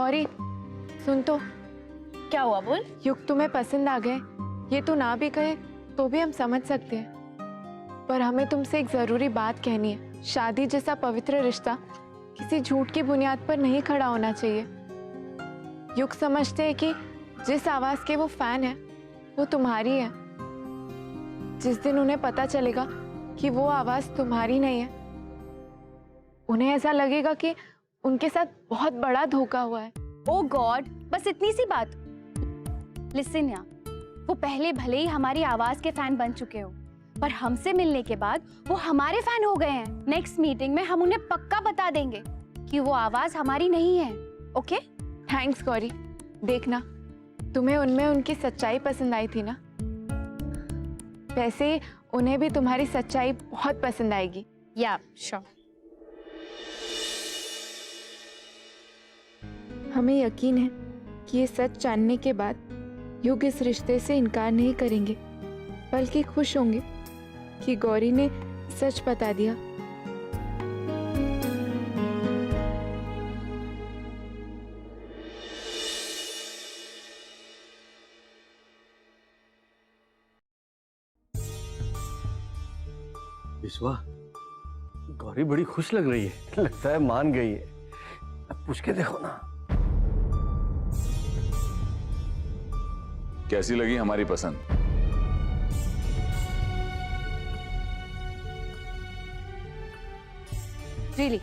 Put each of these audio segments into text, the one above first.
गौरी सुन तो। क्या हुआ बोल? युग तुम्हें पसंद आ गए, ये तो ना भी कहे तो भी हम समझ सकते हैं, पर हमें तुमसे एक जरूरी बात कहनी है। शादी जैसा पवित्र रिश्ता किसी झूठ की बुनियाद पर नहीं खड़ा होना चाहिए। युग समझते हैं कि जिस आवाज के वो फैन है वो तुम्हारी है। जिस दिन उन्हें पता चलेगा कि वो आवाज तुम्हारी नहीं है, उन्हें ऐसा लगेगा कि उनके साथ बहुत बड़ा धोखा हुआ है। ओ गॉड, बस इतनी सी बात। लिसन या, वो पहले भले ही हमारी आवाज के फैन बन चुके हो, पर हमसे मिलने के बाद वो हमारे फैन हो गए हैं। नेक्स्ट मीटिंग में हम उन्हें पक्का बता देंगे कि वो आवाज हमारी नहीं है। ओके? थैंक्स गौरी। देखना, तुम्हें उनमें उनकी सच्चाई पसंद आई थी ना, वैसे ही उन्हें भी तुम्हारी सच्चाई बहुत पसंद आएगी। या श्योर। हमें यकीन है कि ये सच जानने के बाद युग इस रिश्ते से इनकार नहीं करेंगे, बल्कि खुश होंगे कि गौरी ने सच बता दिया। विश्वा, गौरी बड़ी खुश लग रही है, लगता है मान गई है। अब पूछ के देखो ना। कैसी लगी हमारी पसंद? रियली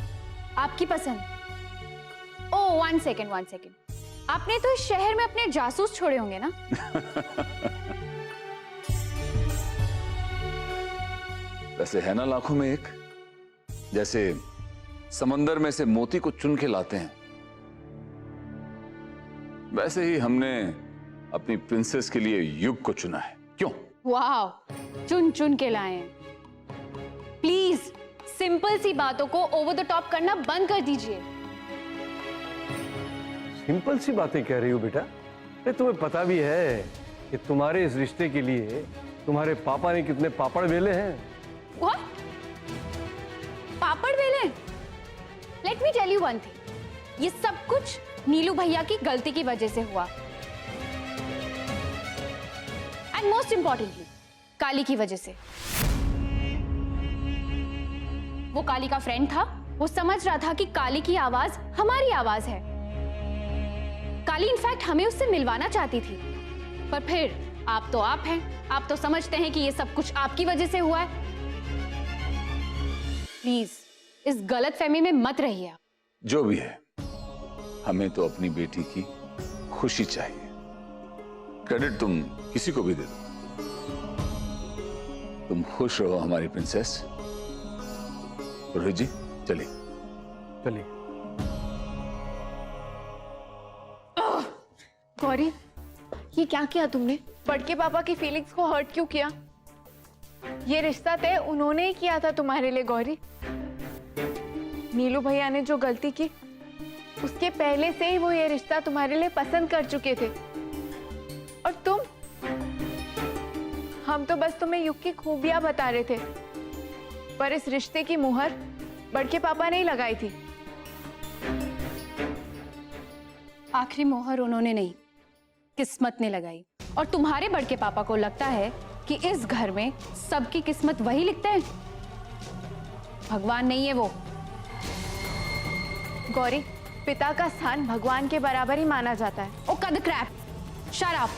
आपकी पसंद? ओह, वन सेकेंड। आपने तो इस शहर में अपने जासूस छोड़े होंगे ना? वैसे है ना लाखों में एक, जैसे समंदर में से मोती को चुन के लाते हैं, वैसे ही हमने अपनी प्रिंसेस के लिए युग को चुना है। क्यों? वाह, चुन चुन के लाए हैं। प्लीज सिंपल सी बातों को ओवर द टॉप करना बंद कर दीजिए। सिंपल सी बातें कह रही हो बेटा? अरे तुम्हें पता भी है कि तुम्हारे इस रिश्ते के लिए तुम्हारे पापा ने कितने पापड़ बेले हैं। What? पापड़ बेले? Let me tell you one thing. ये सब कुछ नीलू भैया की गलती की वजह से हुआ, एंड मोस्ट इंपॉर्टेंटली काली की वजह से। वो काली का फ्रेंड था, वो समझ रहा था कि काली की आवाज हमारी आवाज है। काली इनफैक्ट हमें उससे मिलवाना चाहती थी, पर फिर आप तो आप हैं, आप तो समझते हैं कि ये सब कुछ आपकी वजह से हुआ है। प्लीज इस गलतफहमी में मत रहिए। जो भी है, हमें तो अपनी बेटी की खुशी चाहिए। क्रेडिट तुम किसी को भी दे दो, तुम खुश रहो हमारी प्रिंसेस। रोहित जी चलिए। चलिए। गौरी, ये क्या किया तुमने? बड़के पापा की फीलिंग्स को हर्ट क्यों किया? ये रिश्ता तय उन्होंने ही किया था तुम्हारे लिए गौरी। नीलू भैया ने जो गलती की, उसके पहले से ही वो ये रिश्ता तुम्हारे लिए पसंद कर चुके थे। और तुम, हम तो बस तुम्हें युग की खूबियां बता रहे थे, पर इस रिश्ते की मुहर बड़के पापा ने ही लगाई थी। आखिरी मोहर उन्होंने नहीं, किस्मत ने लगाई। और तुम्हारे बड़के पापा को लगता है कि इस घर में सबकी किस्मत वही लिखते हैं। भगवान नहीं है वो। गौरी, पिता का स्थान भगवान के बराबर ही माना जाता है। ओ कद क्रैप, शट अप।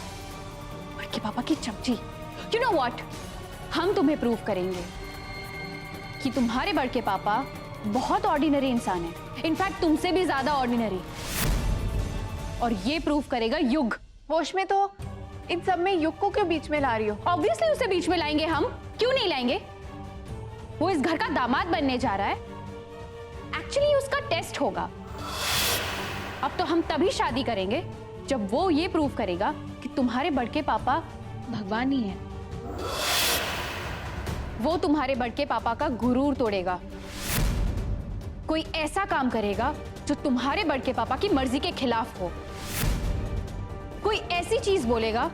बड़के पापा की चमची। यू नो व्हाट, हम तुम्हें प्रूव करेंगे कि तुम्हारे बड़के पापा बहुत ऑर्डिनरी इंसान है, इनफैक्ट तुमसे भी ज्यादा ऑर्डिनरी। और ये प्रूव करेगा युग। होश में तो इन सब में युग को क्यों बीच में ला रही हो? ऑब्वियसली उसे बीच में लाएंगे हम, क्यों नहीं लाएंगे? वो इस घर का दामाद बनने जा रहा है। एक्चुअली उसका टेस्ट होगा। अब तो हम तभी शादी करेंगे जब वो ये प्रूव करेगा कि तुम्हारे बड़के पापा भगवान ही है। वो तुम्हारे बड़के पापा का गुरूर तोड़ेगा, कोई ऐसा काम करेगा जो तुम्हारे बड़के पापा की मर्जी के खिलाफ हो, कोई ऐसी चीज बोलेगा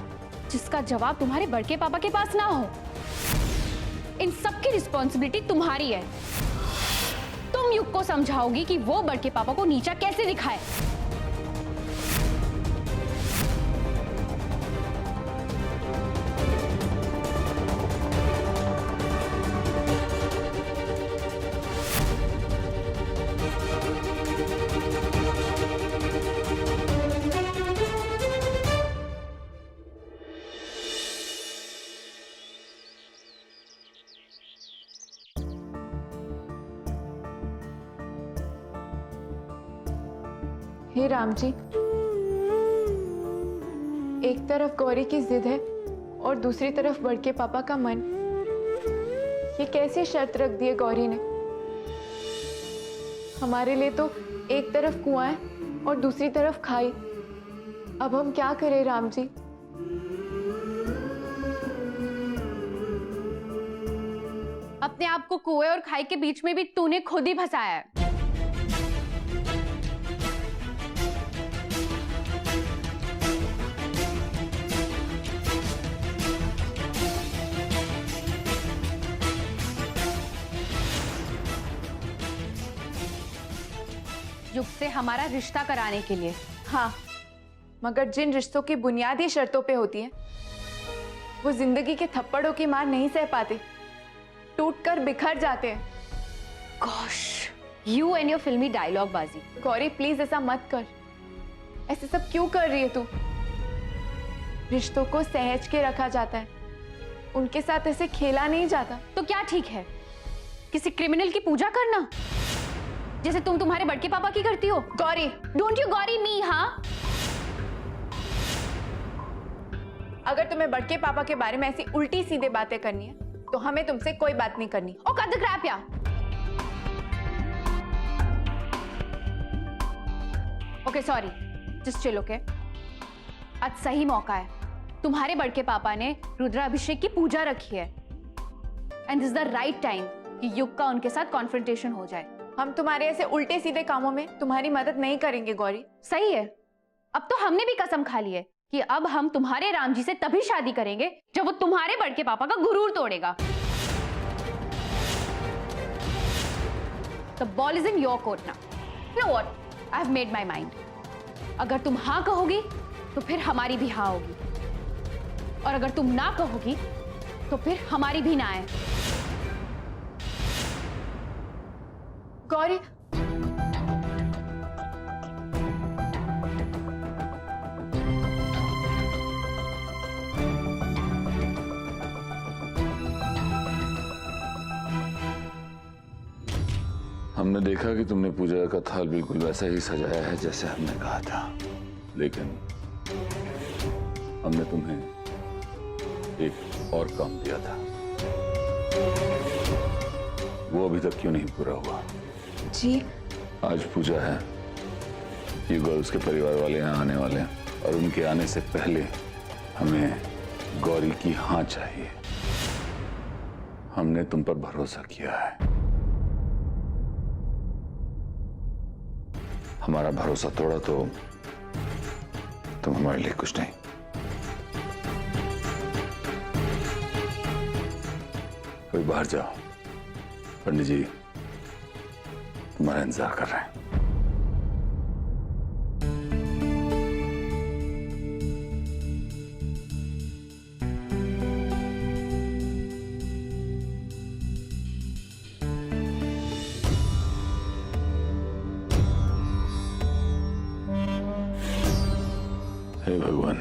जिसका जवाब तुम्हारे बड़के पापा के पास ना हो। इन सब की रिस्पॉन्सिबिलिटी तुम्हारी है। तुम युग को समझाओगी कि वो बड़के पापा को नीचा कैसे दिखाए। हे राम जी, एक तरफ गौरी की जिद है और दूसरी तरफ बड़के पापा का मन। ये कैसी शर्त रख दी है गौरी ने? हमारे लिए तो एक तरफ कुआं है और दूसरी तरफ खाई। अब हम क्या करें राम जी? अपने आप को कुएं और खाई के बीच में भी तूने खुद ही फंसाया है। युग से हमारा रिश्ता कराने के लिए। हाँ, मगर जिन रिश्तों की बुनियादी शर्तों पे होती है, वो जिंदगी के थप्पड़ों की मार नहीं सह पाते, टूटकर बिखर जाते हैं। गॉश, यू एंड योर फिल्मी डायलॉग बाजी। गौरी प्लीज ऐसा मत कर। ऐसे सब क्यों कर रही है तू? रिश्तों को सहज के रखा जाता है, उनके साथ ऐसे खेला नहीं जाता। तो क्या ठीक है किसी क्रिमिनल की पूजा करना, जैसे तुम तुम्हारे बड़के पापा की करती हो? गौरी, डोंट यू गौरी मी। हाँ, अगर तुम्हें बड़के पापा के बारे में ऐसी उल्टी सीधे बातें करनी है तो हमें तुमसे कोई बात नहीं करनी। ओ कद क्रैप या। Okay sorry, just chill. Okay, आज सही मौका है। तुम्हारे बड़के पापा ने रुद्राभिषेक की पूजा रखी है and this is the right time कि युग का उनके साथ कॉन्फ्रंटेशन हो जाए। हम तुम्हारे ऐसे उल्टे सीधे कामों में तुम्हारी मदद नहीं करेंगे गौरी। सही है, अब तो हमने भी कसम खा ली है कि अब हम तुम्हारे राम जी से तभी शादी करेंगे जब वो तुम्हारे बड़के पापा का गुरूर तोड़ेगा। The ball is in your court now. You know what? I have made my mind. अगर तुम हाँ कहोगी तो फिर हमारी भी हाँ होगी, और अगर तुम ना कहोगी तो फिर हमारी भी ना है। गौरी, हमने देखा कि तुमने पूजा का थाल बिल्कुल वैसा ही सजाया है जैसे हमने कहा था, लेकिन हमने तुम्हें एक और काम दिया था। वो अभी तक क्यों नहीं पूरा हुआ? जी, आज पूजा है, युग और उसके परिवार वाले यहाँ आने वाले हैं, और उनके आने से पहले हमें गौरी की हाँ चाहिए। हमने तुम पर भरोसा किया है, हमारा भरोसा तोड़ा तो तुम हमारे लिए कुछ नहीं। कोई बाहर जाओ, पंडित जी तुम्हारा इंतजार कर रहे हैं। हे भगवान,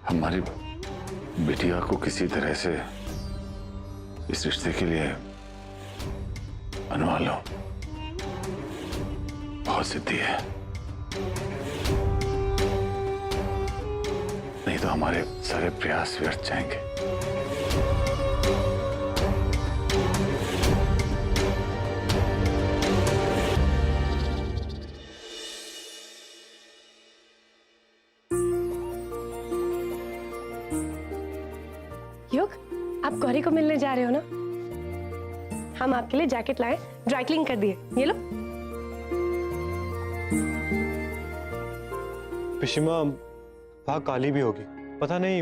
हमारी बिटिया को किसी तरह से इस रिश्ते के लिए मनवा लो। बहुत जिद्दी है, नहीं तो हमारे सारे प्रयास व्यर्थ जाएंगे। युग, आप गौरी को मिलने जा रहे हो ना? हम आपके लिए जैकेट लाए, ड्राई क्लीन कर दिए, ये लो। पिशिमा, वहाँ काली भी होगी, पता नहीं,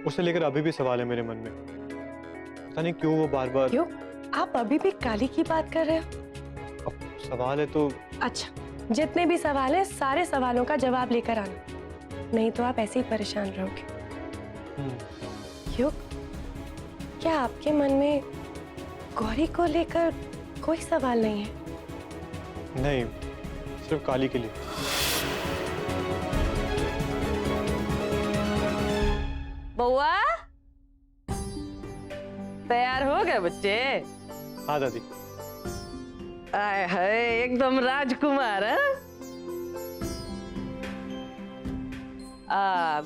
उसे लेकर अभी भी सवाल है मेरे मन में। पता नहीं क्यों वो बार बार। युग, आप अभी भी काली की बात कर रहे हो? अब सवाल है तो। अच्छा, जितने भी सवाल हैं सारे सवालों का जवाब लेकर आना, नहीं तो आप ऐसे ही परेशान रहोगे। युग, क्या आपके मन में गौरी को लेकर कोई सवाल नहीं है? नहीं, सिर्फ काली के लिए। बउआ, तैयार हो गए बच्चे? हाँ दादी। आय हाय एकदम राजकुमार है।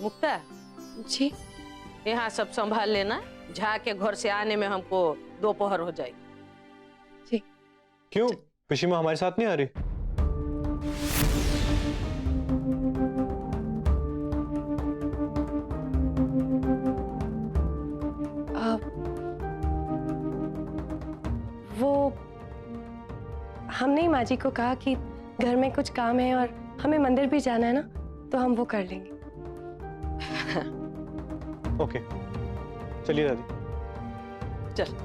मुक्ता जी यहाँ सब संभाल लेना, झा के घर से आने में हमको दोपहर हो जाएगी। जी। क्यों पिशीमा हमारे साथ नहीं आ रही? वो हमने ही माँ जी को कहा कि घर में कुछ काम है और हमें मंदिर भी जाना है ना, तो हम वो कर लेंगे। ओके चलिए दादी। चल।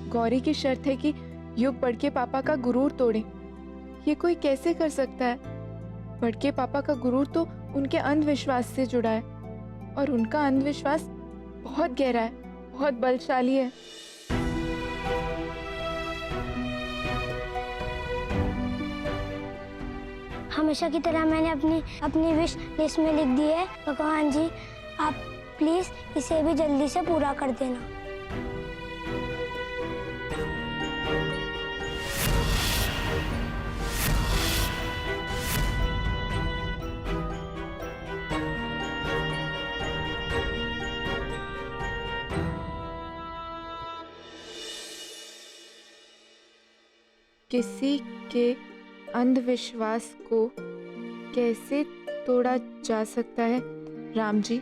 गौरी की शर्त है कि युग बड़के पापा का गुरूर तोड़े। ये कोई कैसे कर सकता है? बड़के पापा का गुरूर तो उनके अंधविश्वास से जुड़ा है और उनका अंधविश्वास बहुत गहरा है, बहुत बलशाली है। हमेशा की तरह मैंने अपनी विश लिस्ट में लिख दी है। भगवान जी आप प्लीज इसे भी जल्दी से पूरा कर देना। किसी के अंधविश्वास को कैसे तोड़ा जा सकता है राम जी?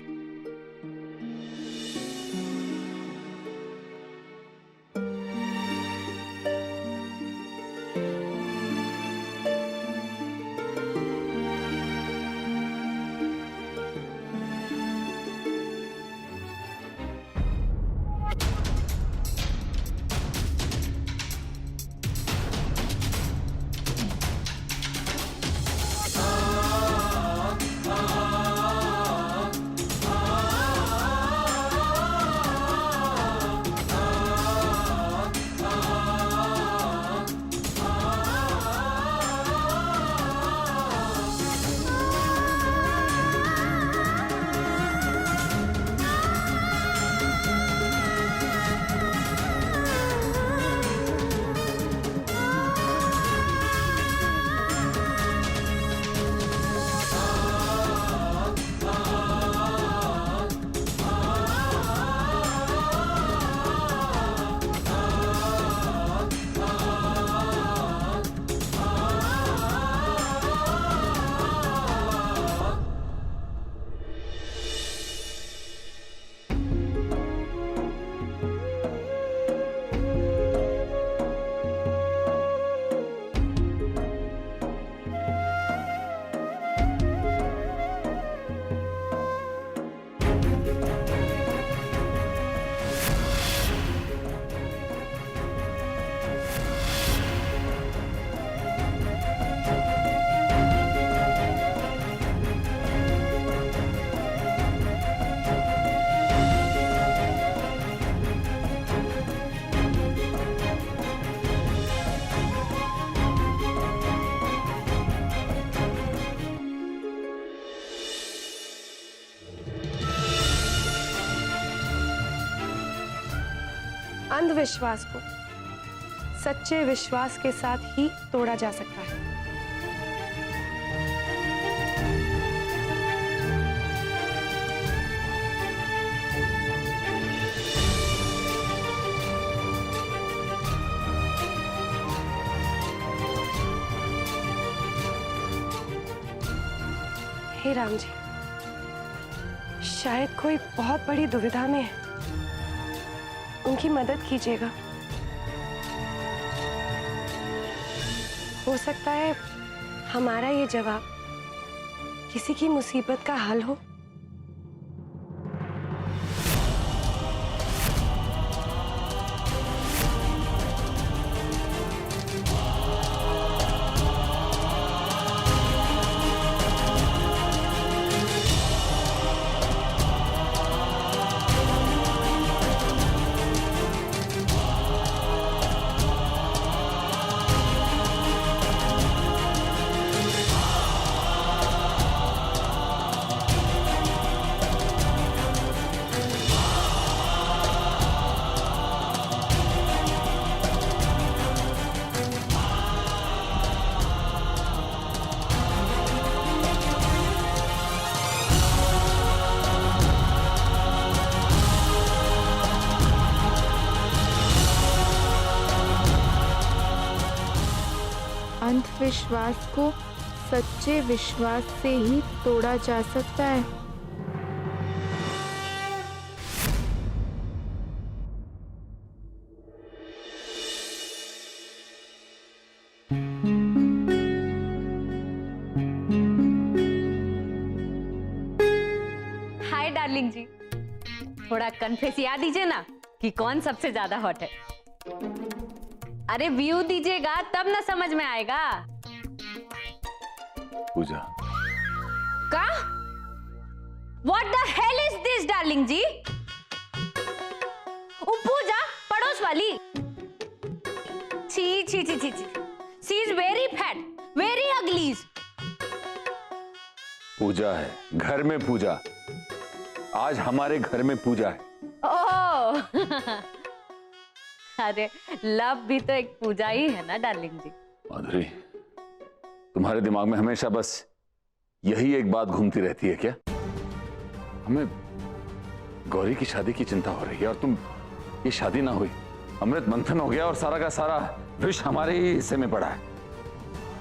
अंधविश्वास को सच्चे विश्वास के साथ ही तोड़ा जा सकता है। हे राम जी, शायद कोई बहुत बड़ी दुविधा में है, उनकी मदद कीजिएगा। हो सकता है हमारा ये जवाब किसी की मुसीबत का हल हो। विश्वास को सच्चे विश्वास से ही तोड़ा जा सकता है। हाय डार्लिंग जी, थोड़ा कन्फेस याद दीजिए ना कि कौन सबसे ज्यादा हॉट है। अरे व्यू दीजिएगा तब ना समझ में आएगा। पूजा, का? What the hell is this, darling ji? ओ पूजा, पड़ोस वाली। छी छी छी छी छी। She is very fat, very ugly. पूजा है, घर में पूजा। आज हमारे घर में पूजा है। ओह अरे लव भी तो एक पूजा ही है ना डार्लिंग जी। माधुरी, तुम्हारे दिमाग में हमेशा बस यही एक बात घूमती रहती है क्या? हमें गौरी की शादी की चिंता हो रही है और तुम, ये शादी ना हुई, अमृत मंथन हो गया और सारा का सारा विष हमारे ही हिस्से में पड़ा है।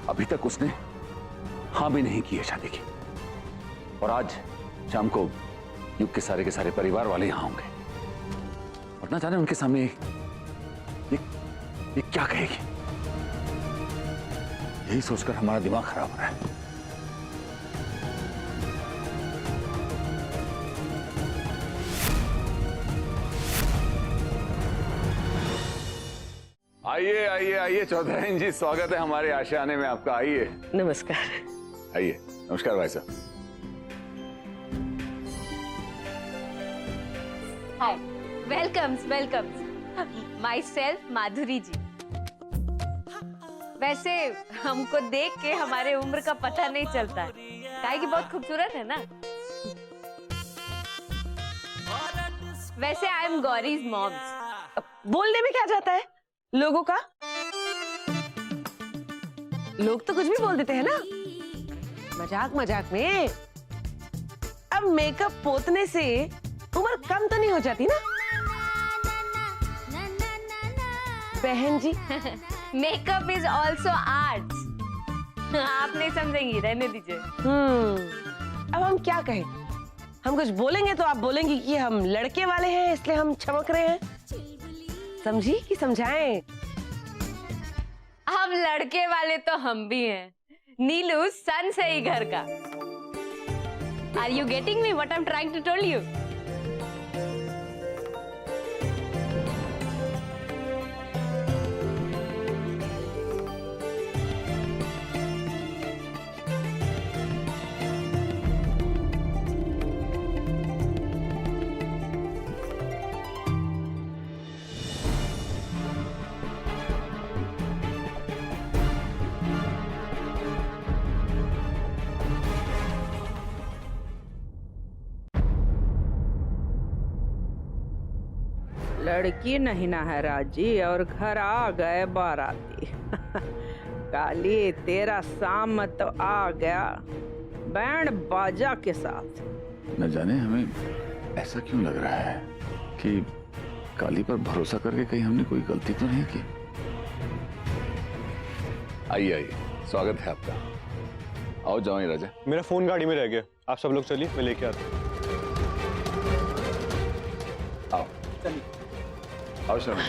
अभी तक उसने हाँ भी नहीं की है शादी की, और आज शाम को युग के सारे परिवार वाले यहां होंगे और ना जाने उनके सामने ये क्या कहेगी। यही सोचकर हमारा दिमाग खराब हो रहा है। आइए आइए आइए चौधरी जी, स्वागत है हमारे आशियाने में आपका। आइए। नमस्कार। आइए। नमस्कार भाई साहब। हाय, वेलकम्स। माई सेल्फ माधुरी जी। वैसे हमको देख के हमारे उम्र का पता नहीं चलता है, काहे कि बहुत खूबसूरत है ना। वैसे आई एम गौरीज मॉम्स। बोलने में क्या जाता है लोगों का? लोग तो कुछ भी बोल देते हैं ना, मजाक मजाक में। अब मेकअप पोतने से उम्र कम तो नहीं हो जाती ना बहन जी? Makeup is also art. आप नहीं समझेंगी, रहने दीजिए। अब हम क्या कहें? हम कुछ बोलेंगे तो आप बोलेंगी कि हम लड़के वाले हैं इसलिए हम चमक रहे हैं। समझी कि समझाएं? हम लड़के वाले तो हम भी हैं। नीलू सन से ही घर का। Are you getting me what I am trying to tell you? लड़की नहीं ना है राजी और घर आ गए बाराती। काली तेरा शाम तो आ गया बैंड बाजा के साथ। न जाने हमें ऐसा क्यों लग रहा है कि काली पर भरोसा करके कहीं हमने कोई गलती तो नहीं की। आइए आइए, स्वागत है आपका। आओ जाओ राजा। मेरा फोन गाड़ी में रह गया, आप सब लोग चलिए, मैं लेके आता हूँ। आओ चलिए, आओ शर्मा।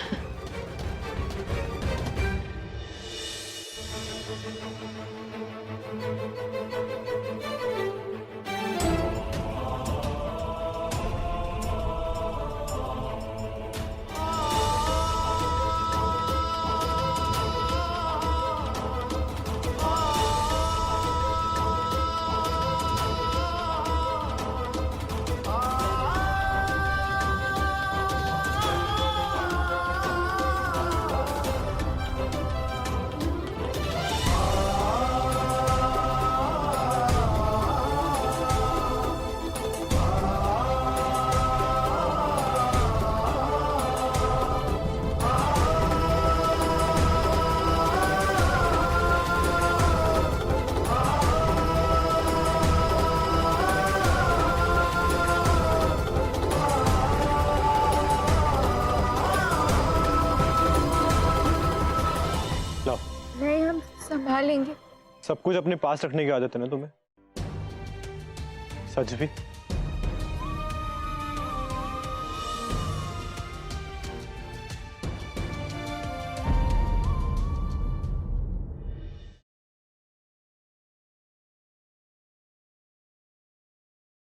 नहीं, हम संभालेंगे। सब कुछ अपने पास रखने की आदत है ना तुम्हें? सच भी?